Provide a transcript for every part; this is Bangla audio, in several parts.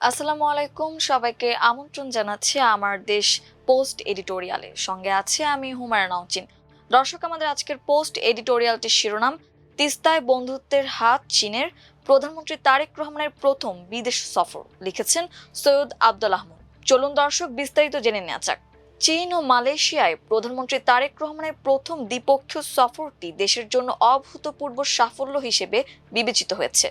আসসালামু আলাইকুম, সবাইকে আমন্ত্রণ জানাচ্ছি আমার দেশ পোস্ট এডিটোরিয়ালে। সঙ্গে আছে আমি হুমায়রা নাওচিন। দর্শক, আমাদের আজকের পোস্ট এডিটোরিয়ালটির শিরোনাম তিস্তায় বন্ধুত্বের হাত চীনের, প্রধানমন্ত্রী তারেক রহমানের প্রথম বিদেশ সফর। লিখেছেন সৈয়দ আব্দুল আহমদ। চলুন দর্শক, বিস্তারিত জেনে নেওয়া যাক। চীন ও মালয়েশিয়ায় প্রধানমন্ত্রী তারেক রহমানের প্রথম দ্বিপক্ষীয় সফরটি দেশের জন্য অভূতপূর্ব সাফল্য হিসেবে বিবেচিত হয়েছে।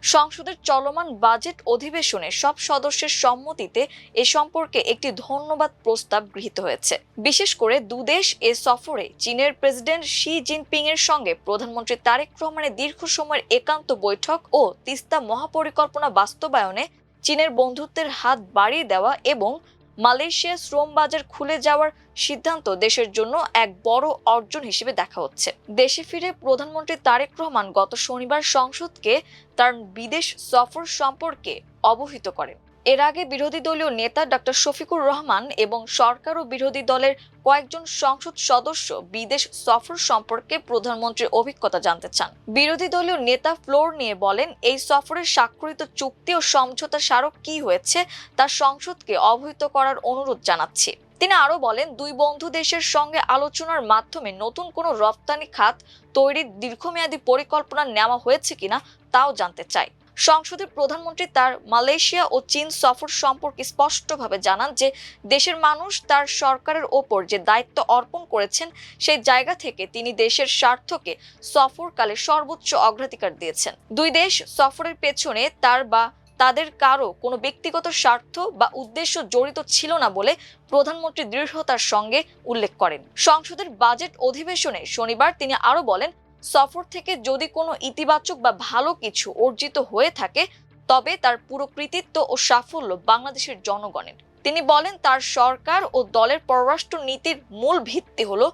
সংসদের চলমান বাজেট অধিবেশনে সব সদস্যের সম্মতিতে এ সম্পর্কে একটি ধন্যবাদ প্রস্তাব গৃহীত হয়েছে। বিশেষ করে দুদেশ এ সফরে চীনের প্রেসিডেন্ট শি জিনপিং এর সঙ্গে প্রধানমন্ত্রী তারেক রহমানের দীর্ঘ সময়ের একান্ত বৈঠক ও তিস্তা মহাপরিকল্পনা বাস্তবায়নে চীনের বন্ধুত্বের হাত বাড়িয়ে দেওয়া এবং মালয়েশিয়ার শ্রম বাজার খুলে যাওয়ার সিদ্ধান্ত দেশের জন্য এক বড় অর্জন হিসেবে দেখা হচ্ছে। দেশে ফিরে প্রধানমন্ত্রী তারেক রহমান গত শনিবার সংসদকে তার বিদেশ সফর সম্পর্কে অবহিত করেন। এর আগে বিরোধী দলীয় নেতা ডক্টর শফিকুর রহমান এবং সরকার ও বিরোধী দলের কয়েকজন সংসদ সদস্য বিদেশ সফর সম্পর্কে প্রধানমন্ত্রীর অভিজ্ঞতা জানতে চান। বিরোধী দলীয় নেতা ফ্লোর নিয়ে বলেন, এই সফরের স্বাক্ষরিত চুক্তি ও সমঝোতা স্মারক কি হয়েছে তা সংসদকে অবহিত করার অনুরোধ জানাচ্ছি। তিনি আরো বলেন, দুই বন্ধু দেশের সঙ্গে আলোচনার মাধ্যমে নতুন কোনো রপ্তানি খাত তৈরির দীর্ঘমেয়াদী পরিকল্পনা নেওয়া হয়েছে কিনা তাও জানতে চাই। সংসদে প্রধানমন্ত্রী তার মালয়েশিয়া ও চীন সফর সম্পর্কে স্পষ্টভাবে জানান যে দেশের মানুষ তার সরকারের ওপর যে দায়িত্ব অর্পণ করেছেন সেই জায়গা থেকে তিনি দেশের স্বার্থকে সফরকালে সর্বোচ্চ অগ্রাধিকার দিয়েছেন। দুই দেশ সফরের পেছনে তার বা তাদের কারো কোনো ব্যক্তিগত স্বার্থ বা উদ্দেশ্য জড়িত ছিল না বলে প্রধানমন্ত্রী দৃঢ়তার সঙ্গে উল্লেখ করেন। সংসদের বাজেট অধিবেশনে শনিবার তিনি আরো বলেন, সফর থেকে যদি কোনো ইতিবাচক বা ভালো কিছু অর্জিত হয়ে থাকে তবে তার পুরো কৃতিত্ব ও সাফল্য বাংলাদেশের জনগণের। তিনি বলেন, তার সরকার ও দলের পররাষ্ট্র নীতির মূল ভিত্তি হলো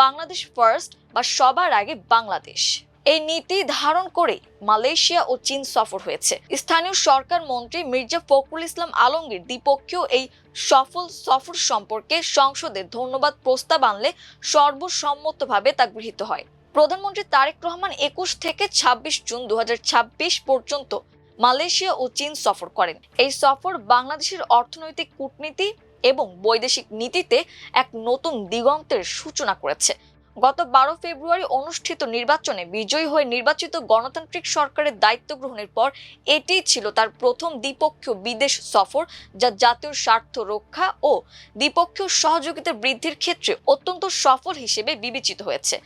বাংলাদেশ ফার্স্ট বা সবার আগে বাংলাদেশ। এই নীতি ধারণ করে মালয়েশিয়া ও চীন সফর হয়েছে। স্থানীয় সরকার মন্ত্রী মির্জা ফখরুল ইসলাম আলমগীর দ্বিপক্ষীয় এই সফল সফর সম্পর্কে সংসদে ধন্যবাদ প্রস্তাব আনলে সর্বসম্মতভাবে তা গৃহীত হয়। প্রধানমন্ত্রী তারেক রহমান ২১ থেকে ২৬ জুন ২০২৬ পর্যন্ত মালয়েশিয়া ও চীন সফর করেন। এই সফর বাংলাদেশের অর্থনৈতিক কূটনীতি এবং বৈদেশিক নীতিতে এক নতুন দিগন্তের সূচনা করেছে। গত ১২ ফেব্রুয়ারি অনুষ্ঠিত নির্বাচনে বিজয়ী হয়ে নির্বাচিত গণতান্ত্রিক সরকারের দায়িত্ব গ্রহণের পর এটি ছিল তার প্রথম দ্বিপক্ষীয় বিদেশ সফর, যা জাতীয় স্বার্থ রক্ষা ও দ্বিপক্ষীয় সহযোগিতা বৃদ্ধির ক্ষেত্রে অত্যন্ত সফল হিসেবে বিবেচিত হয়েছে।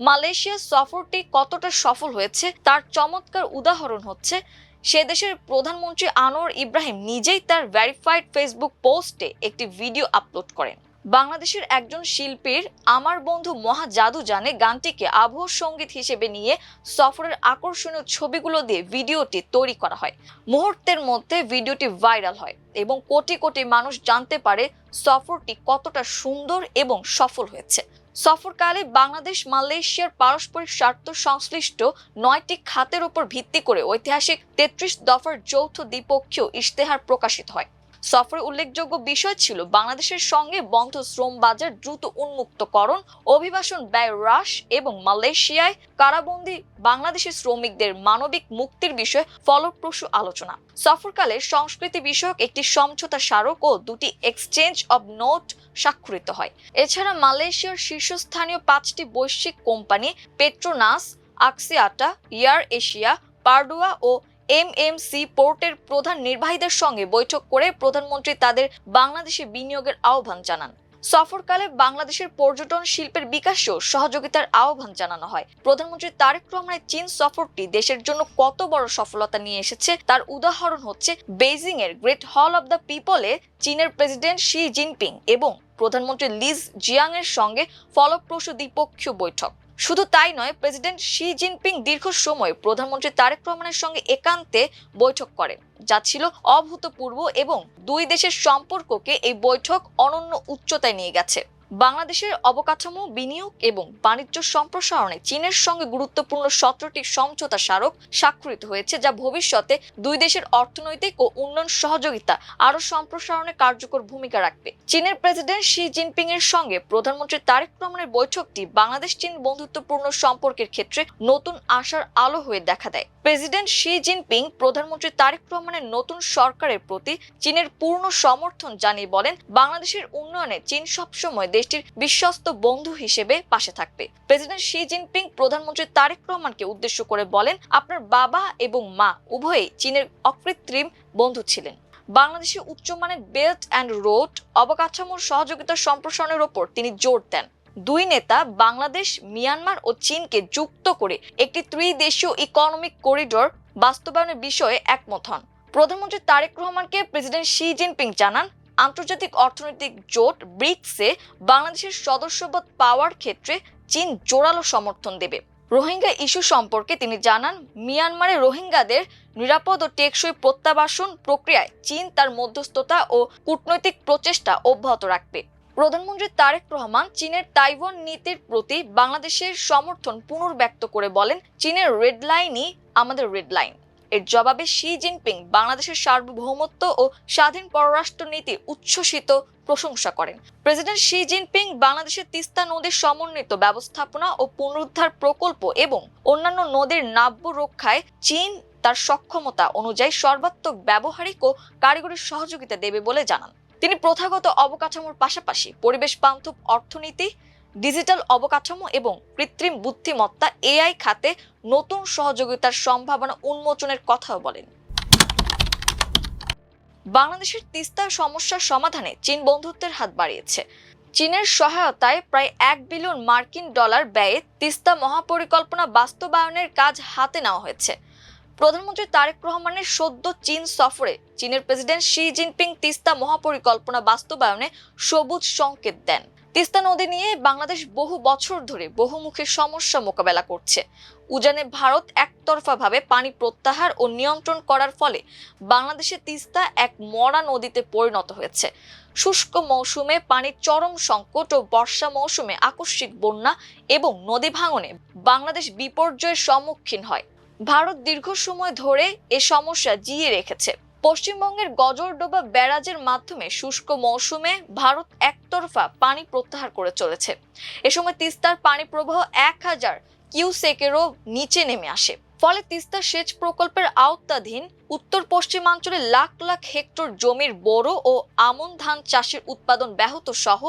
মালয়েশিয়া সফরটি কতটা সফল হয়েছে তার চমৎকার উদাহরণ হচ্ছে সে দেশের প্রধানমন্ত্রী আনোয়ার ইব্রাহিম নিজেই তার ভেরিফাইড ফেসবুক পোস্টে একটি ভিডিও আপলোড করেন। বাংলাদেশের একজন শিল্পীর আমার বন্ধু মহা জাদু জানে গানটিকে আবহ সঙ্গীত হিসেবে নিয়ে সফরের আকর্ষণীয় ছবিগুলো দিয়ে ভিডিওটি তৈরি করা হয়। মুহূর্তের মধ্যে ভিডিওটি ভাইরাল হয় এবং কোটি কোটি মানুষ জানতে পারে সফরটি কতটা সুন্দর এবং সফল হয়েছে। সফরকালে বাংলাদেশ মালয়েশিয়ার পারস্পরিক স্বার্থ সংশ্লিষ্ট ৯টি খাতের উপর ভিত্তি করে ঐতিহাসিক ৩৩ দফার যৌথ দ্বিপক্ষীয় ইশতেহার প্রকাশিত হয়। সফরে উল্লেখযোগ্য বিষয় ছিল বাংলাদেশের সঙ্গে বন্ধ শ্রম বাজার দ্রুত উন্মুক্তকরণ, অভিবাসন ব্যয় হ্রাস এবং মালয়েশিয়ায় কারাবন্দী বাংলাদেশি শ্রমিকদের মানবিক মুক্তির বিষয়ে ফলপ্রসূ আলোচনা। সফরকালে সংস্কৃতি বিষয়ক একটি সমঝোতা স্মারক ও দুটি এক্সচেঞ্জ অব নোট স্বাক্ষরিত হয়। এছাড়া মালয়েশিয়ার শীর্ষস্থানীয় ৫টি বৈশ্বিক কোম্পানি পেট্রোনাস, আক্সিয়াটা, এয়ার এশিয়া, পারডুয়া ও এমএমসি পোর্টের প্রধান নির্বাহীদের সঙ্গে বৈঠক করে প্রধানমন্ত্রী তাদের বাংলাদেশে বিনিয়োগের আহ্বান জানান। সফরকালে বাংলাদেশের পর্যটন শিল্পের বিকাশেও সহযোগিতার আহ্বান জানানো হয়। প্রধানমন্ত্রী তারেক রহমানের চীন সফরটি দেশের জন্য কত বড় সফলতা নিয়ে এসেছে তার উদাহরণ হচ্ছে বেইজিং এর গ্রেট হল অব দ্য পিপলে চীনের প্রেসিডেন্ট শি জিনপিং এবং প্রধানমন্ত্রী লিজ জিয়াং এর সঙ্গে ফলপ্রসূ দ্বিপক্ষীয় বৈঠক। শুধু তাই নয়, প্রেসিডেন্ট শি জিনপিং দীর্ঘ সময় প্রধানমন্ত্রী তারেক রহমানের সঙ্গে একান্তে বৈঠক করেন, যা ছিল অভূতপূর্ব এবং দুই দেশের সম্পর্ককে এই বৈঠক অনন্য উচ্চতায় নিয়ে গেছে। বাংলাদেশের অবকাঠামো, বিনিয়োগ এবং বাণিজ্য সম্প্রসারণে চীনের সঙ্গে গুরুত্বপূর্ণ ১৭টি সমঝোতা স্মারক স্বাক্ষরিত হয়েছে, যা ভবিষ্যতে দুই দেশের অর্থনৈতিক ও উন্নয়ন সহযোগিতা আরও সম্প্রসারণে কার্যকর ভূমিকা রাখবে। চীনের প্রেসিডেন্ট শি জিনপিং এর সঙ্গে প্রধানমন্ত্রী তারেক রহমানের বৈঠকটি বাংলাদেশ চীন বন্ধুত্বপূর্ণ সম্পর্কের ক্ষেত্রে নতুন আশার আলো হয়ে দেখা দেয়। প্রেসিডেন্ট শি জিনপিং প্রধানমন্ত্রী তারেক রহমানের নতুন সরকারের প্রতি চীনের পূর্ণ সমর্থন জানিয়ে বলেন, বাংলাদেশের উন্নয়নে চীন সবসময় দেশটির বিশ্বস্ত বন্ধু হিসেবে পাশে থাকবে। প্রেসিডেন্ট শি জিনপিং প্রধানমন্ত্রী তারেক রহমানকে উদ্দেশ্য করে বলেন, আপনার বাবা এবং মা উভয়ই চীনের অকৃত্রিম বন্ধু ছিলেন। বাংলাদেশে উচ্চমানের বেল্ট অ্যান্ড রোড অবকাঠামোর সহযোগিতা সম্প্রসারণের ওপর তিনি জোর দেন। দুই নেতা বাংলাদেশ, মিয়ানমার ও চীনকে যুক্ত করে একটি ত্রিদেশীয় ইকোনমিক করিডোর বাস্তবায়নের বিষয়ে একমত হন। প্রধানমন্ত্রী তারেক রহমানকে প্রেসিডেন্ট শি জিনপিং জানান, আন্তর্জাতিক অর্থনৈতিক জোট ব্রিক্সে বাংলাদেশের সদস্যপদ পাওয়ার ক্ষেত্রে চীন জোরালো সমর্থন দেবে। রোহিঙ্গা ইস্যু সম্পর্কে তিনি জানান, মিয়ানমারে রোহিঙ্গাদের নিরাপদ ও টেকসই প্রত্যাবাসন প্রক্রিয়ায় চীন তার মধ্যস্থতা ও কূটনৈতিক প্রচেষ্টা অব্যাহত রাখবে। প্রধানমন্ত্রী তারেক রহমান চীনের তাইওয়ান নীতির প্রতি বাংলাদেশের সমর্থন পুনর্ব্যক্ত করে বলেন, চীনের রেড লাইনই আমাদের রেড লাইন। এর জবাবে শি জিনপিং বাংলাদেশের সার্বভৌমত্ব ও স্বাধীন পররাষ্ট্র নীতির উচ্ছ্বসিত প্রশংসা করেন। প্রেসিডেন্ট শি জিনপিং বাংলাদেশের তিস্তা নদীর সমন্বিত ব্যবস্থাপনা ও পুনরুদ্ধার প্রকল্প এবং অন্যান্য নদীর নাব্য রক্ষায় চীন তার সক্ষমতা অনুযায়ী সর্বাত্মক ব্যবহারিক ও কারিগরি সহযোগিতা দেবে বলে জানান। তিনি প্রথাগত অবকাঠামোর পাশাপাশি পরিবেশ বান্ধব অর্থনীতি, ডিজিটাল অবকাঠামো এবং কৃত্রিম বুদ্ধিমত্তা এআই খাতে নতুন সহযোগিতার সম্ভাবনা উন্মোচনের কথাও বলেন। বাংলাদেশের তিস্তা সমস্যার সমাধানে চীন বন্ধুত্বের হাত বাড়িয়েছে। চীনের সহায়তায় প্রায় $1 বিলিয়ন ব্যয়ে তিস্তা মহাপরিকল্পনা বাস্তবায়নের কাজ হাতে নেওয়া হয়েছে। প্রধানমন্ত্রী তারেক রহমানের সদ্য চীন সফরে চীনের প্রেসিডেন্ট শি জিনপিং তিস্তা মহাপরিকল্পনা বাস্তবায়নে সবুজ সংকেত দেন। তিস্তা নদী নিয়ে বাংলাদেশ বহু বছর ধরে বহুমুখী সমস্যা মোকাবেলা করছে। উজানে ভারত একতরফাভাবে পানি প্রত্যাহার ও নিয়ন্ত্রণ করার ফলে বাংলাদেশে তিস্তা এক মরা নদীতে পরিণত হয়েছে। শুষ্ক মৌসুমে পানির চরম সংকট ও বর্ষা মৌসুমে আকস্মিক বন্যা এবং নদী ভাঙনে বাংলাদেশ বিপর্যয়ের সম্মুখীন হয়। ভারত দীর্ঘ সময় ধরে এ সমস্যা জিইয়ে রেখেছে। পশ্চিমবঙ্গের গজরডোবা ব্যারাজের মাধ্যমে শুষ্ক মৌসুমে ভারত একতরফা পানি প্রত্যাহার করে চলেছে। এ সময় তিস্তার পানি প্রবাহ 1000 কিউসেকেরও নিচে নেমে আসে। ফলে তিস্তা সেচ প্রকল্পের আওতাধীন উত্তর পশ্চিমাঞ্চলে লাখ লাখ হেক্টর জমির বোরো ও আমন ধান চাষের উৎপাদন ব্যাহত সহ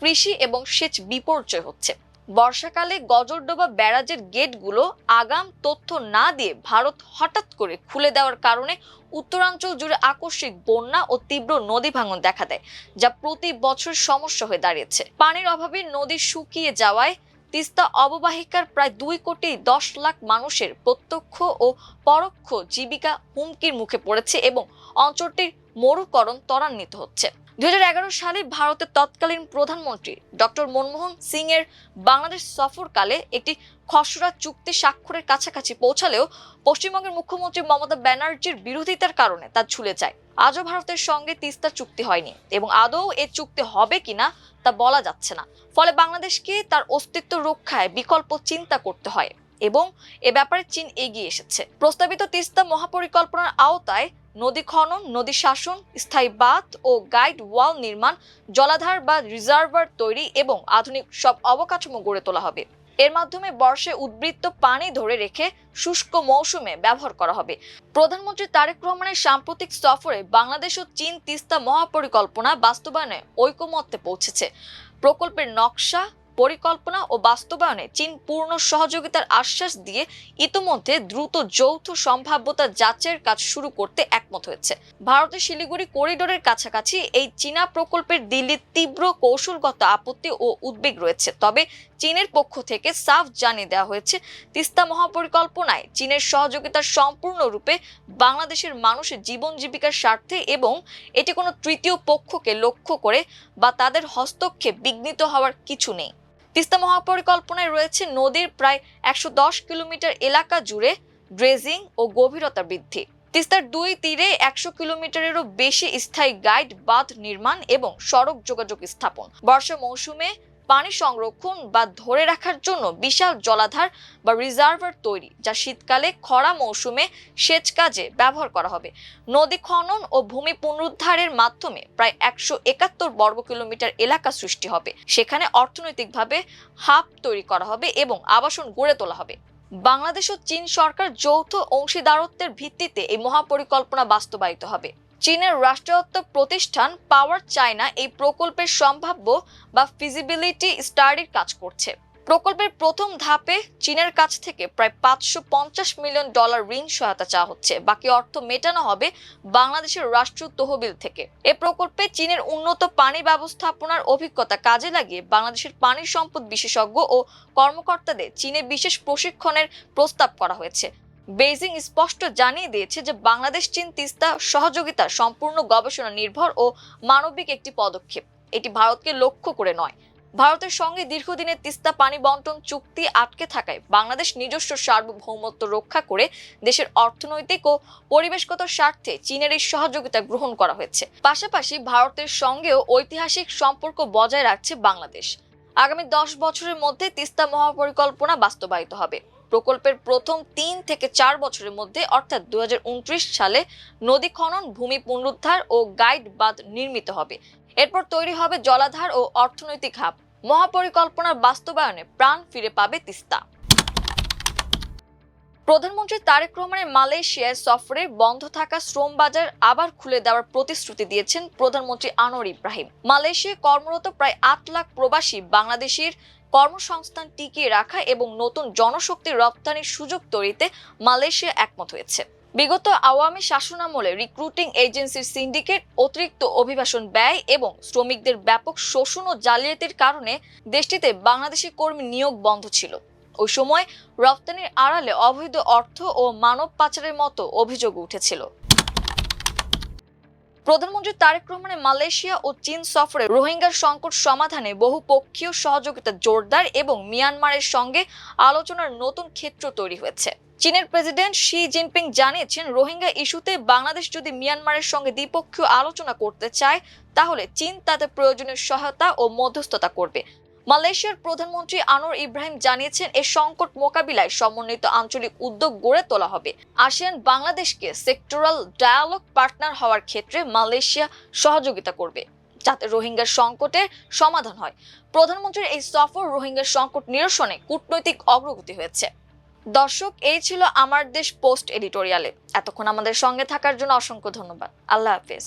কৃষি এবং সেচ বিপর্যয় হচ্ছে। বর্ষাকালে গজরডোবা ব্যারাজের গেটগুলো আগাম তথ্য না দিয়ে ভারত হঠাৎ করে খুলে দেওয়ার কারণে উত্তরাঞ্চল জুড়ে আকস্মিক বন্যা ও তীব্র নদী ভাঙন দেখা দেয়, যা প্রতি বছর সমস্যা হয়ে দাঁড়িয়েছে। পানির অভাবে নদী শুকিয়ে যাওয়ায় তিস্তা অববাহিকার প্রায় 2,10,00,000 মানুষের প্রত্যক্ষ ও পরোক্ষ জীবিকা হুমকির মুখে পড়েছে এবং অঞ্চলটির মরুকরণ ত্বরান্বিত হচ্ছে। 2011 সালে ভারতের তৎকালীন প্রধানমন্ত্রী ডক্টর মনমোহন সিং এর বাংলাদেশ সফরকালে একটি খসড়া চুক্তি স্বাক্ষরের কাছাকাছি পৌঁছালেও পশ্চিমবঙ্গের মুখ্যমন্ত্রী মমতা ব্যানার্জির বিরোধিতার কারণে তা ঝুলে যায়। আজও ভারতের সঙ্গে তিস্তা চুক্তি হয়নি এবং আদৌ এ চুক্তি হবে কিনা তা বলা যাচ্ছে না। ফলে বাংলাদেশকে তার অস্তিত্ব রক্ষায় বিকল্প চিন্তা করতে হয় এবং এ ব্যাপারে চীন এগিয়ে এসেছে। প্রস্তাবিত তিস্তা মহাপরিকল্পনার আওতায় নদী খনন, নদী শাসন, স্থায়ী বাঁধ ও গাইড ওয়াল নির্মাণ, জলাধার বা রিজার্ভার তৈরি এবং আধুনিক সব অবকাঠামো গড়ে তোলা হবে। এর মাধ্যমে বর্ষায় উদ্বৃত্ত পানি ধরে রেখে শুষ্ক মৌসুমে ব্যবহার করা হবে। প্রধানমন্ত্রী তারেক রহমানের সাম্প্রতিক সফরে বাংলাদেশ ও চীন তিস্তা মহাপরিকল্পনা বাস্তবায়নে ঐকমত্যে পৌঁছেছে। প্রকল্পের নকশা, পরিকল্পনা ও বাস্তবায়নে চীন পূর্ণ সহযোগিতার আশ্বাস দিয়ে ইতোমধ্যে দ্রুত যৌথ সম্ভাব্যতা যাচাইয়ের কাজ শুরু করতে একমত হয়েছে। ভারতের শিলিগুড়ি করিডোরের কাছাকাছি এই চীনা প্রকল্পের দিল্লির তীব্র কৌশলগত আপত্তি ও উদ্বেগ রয়েছে। তবে চীনের পক্ষ থেকে সাফ জানিয়ে দেওয়া হয়েছে, তিস্তা মহাপরিকল্পনায় চীনের সহযোগিতা সম্পূর্ণরূপে বাংলাদেশের মানুষের জীবন জীবিকার স্বার্থে এবং এটি কোনো তৃতীয় পক্ষকে লক্ষ্য করে বা তাদের হস্তক্ষেপ বিঘ্নিত হওয়ার কিছু নেই। তিস্তা মহাপরিকল্পনায় রয়েছে নদীর প্রায় 110 কিলোমিটার এলাকা জুড়ে ড্রেজিং ও গভীরতা বৃদ্ধি, তিস্তার 2 তীরে 100 কিলোমিটারেরও বেশি স্থায়ী গাইড বাঁধ নির্মাণ এবং সড়ক যোগাযোগ স্থাপন, বর্ষা মৌসুমে পানি সংরক্ষণ বা ধরে রাখার জন্য বিশাল জলাধার বা রিজার্ভার তৈরি, যা শীতকালে খরা মৌসুমে সেচ কাজে ব্যবহার করা হবে। নদী খনন ও ভূমি পুনরুদ্ধারের মাধ্যমে প্রায় 171 বর্গ কিলোমিটার এলাকা সৃষ্টি হবে। সেখানে অর্থনৈতিকভাবে হাব তৈরি করা হবে এবং আবাসন গড়ে তোলা হবে। বাংলাদেশ ও চীন সরকার যৌথ অংশীদারত্বের ভিত্তিতে এই মহাপরিকল্পনা বাস্তবায়িত হবে। চীনের রাষ্ট্রায়ত্ত প্রতিষ্ঠান পাওয়ার চায়না এই প্রকল্পের সম্ভাব্য বা ফিজিবিলিটি স্টাডির কাজ করছে। প্রকল্পের প্রথম ধাপে চীনের কাছ থেকে প্রায় $550 মিলিয়ন ঋণ সহায়তা চাওয়া হচ্ছে। বাকি অর্থ মেটানো হবে বাংলাদেশের রাষ্ট্রীয় তহবিল থেকে। এ প্রকল্পে চীনের উন্নত পানি ব্যবস্থাপনার অভিজ্ঞতা কাজে লাগিয়ে বাংলাদেশের পানি সম্পদ বিশেষজ্ঞ ও কর্মকর্তাদের চীনে বিশেষ প্রশিক্ষণের প্রস্তাব করা হয়েছে। বেইজিং স্পষ্ট জানিয়ে দিয়েছে যে বাংলাদেশ চীন তিস্তা সহযোগিতা সম্পূর্ণ গবেষণা নির্ভর ও মানবিক একটি পদক্ষেপ। এটি ভারতকে লক্ষ্য করে নয়। ভারতের সঙ্গে দীর্ঘদিনের তিস্তা পানি বন্টন চুক্তি আটকে থাকায় বাংলাদেশ নিজস্ব সার্বভৌমত্ব রক্ষা করে দেশের অর্থনৈতিক ও পরিবেশগত স্বার্থে চীনের এই সহযোগিতা গ্রহণ করা হয়েছে। পাশাপাশি ভারতের সঙ্গেও ঐতিহাসিক সম্পর্ক বজায় রাখছে বাংলাদেশ। আগামী 10 বছরের মধ্যে তিস্তা মহাপরিকল্পনা বাস্তবায়িত হবে। প্রকল্পের প্রথম 3 থেকে 4 বছরের মধ্যে অর্থাৎ 2029 সালে নদী খনন, ভূমি পুনরুদ্ধার ও গাইড বাঁধ নির্মিত হবে। এরপর তৈরি হবে জলাধার ও অর্থনৈতিক হাব। মহাপরিকল্পনার বাস্তবায়নে প্রাণ ফিরে পাবে তিস্তা। প্রধানমন্ত্রী তারেক রহমানের মালয়েশিয়ায় সফরে বন্ধ থাকা শ্রম বাজার আবার খুলে দেওয়ার প্রতিশ্রুতি দিয়েছেন প্রধানমন্ত্রী আনোয়ার ইব্রাহিম। মালয়েশিয়ায় কর্মরত প্রায় 8 লাখ প্রবাসী বাংলাদেশির কর্মসংস্থান টিকিয়ে রাখা এবং নতুন জনশক্তি রপ্তানির সুযোগ তৈরিতে মালয়েশিয়া একমত হয়েছে। বিগত আওয়ামী শাসনামলে রিক্রুটিং এজেন্সির সিন্ডিকেট, অতিরিক্ত অভিবাসন ব্যয় এবং শ্রমিকদের ব্যাপক শোষণ ও জালিয়াতির কারণে দেশটিতে বাংলাদেশি কর্মী নিয়োগ বন্ধ ছিল। ওই সময় রপ্তানির আড়ালে অবৈধ অর্থ ও মানব পাচারের মতো অভিযোগ উঠেছিল। প্রধানমন্ত্রী তারেক রহমানের মালয়েশিয়া ও চীন সফরে রোহিঙ্গার সংকট সমাধানে বহুপক্ষীয় সহযোগিতা জোরদার এবং মিয়ানমারের সঙ্গে আলোচনার নতুন ক্ষেত্র তৈরি হয়েছে। চীনের প্রেসিডেন্ট শি জিনপিং জানিয়েছেন, রোহিঙ্গা ইস্যুতে বাংলাদেশ যদি মিয়ানমারের সঙ্গে দ্বিপক্ষীয় আলোচনা করতে চায় তাহলে চীন তাতে প্রয়োজনীয় সহায়তা ও মধ্যস্থতা করবে। মালয়েশিয়ার প্রধানমন্ত্রী আনোয়ার ইব্রাহিম জানিয়েছেন, এই সংকট মোকাবিলায় সমন্বিত আঞ্চলিক উদ্যোগ গড়ে তোলা হবে। আসিয়ান বাংলাদেশকে সেক্টরাল ডায়ালগ পার্টনার হওয়ার ক্ষেত্রে মালয়েশিয়া সহযোগিতা করবে, যাতে রোহিঙ্গার সংকটের সমাধান হয়। প্রধানমন্ত্রীর এই সফর রোহিঙ্গার সংকট নিরসনে কূটনৈতিক অগ্রগতি হয়েছে। দর্শক, এই ছিল আমার দেশ পোস্ট এডিটোরিয়ালে। এতক্ষণ আমাদের সঙ্গে থাকার জন্য অসংখ্য ধন্যবাদ। আল্লাহ হাফেজ।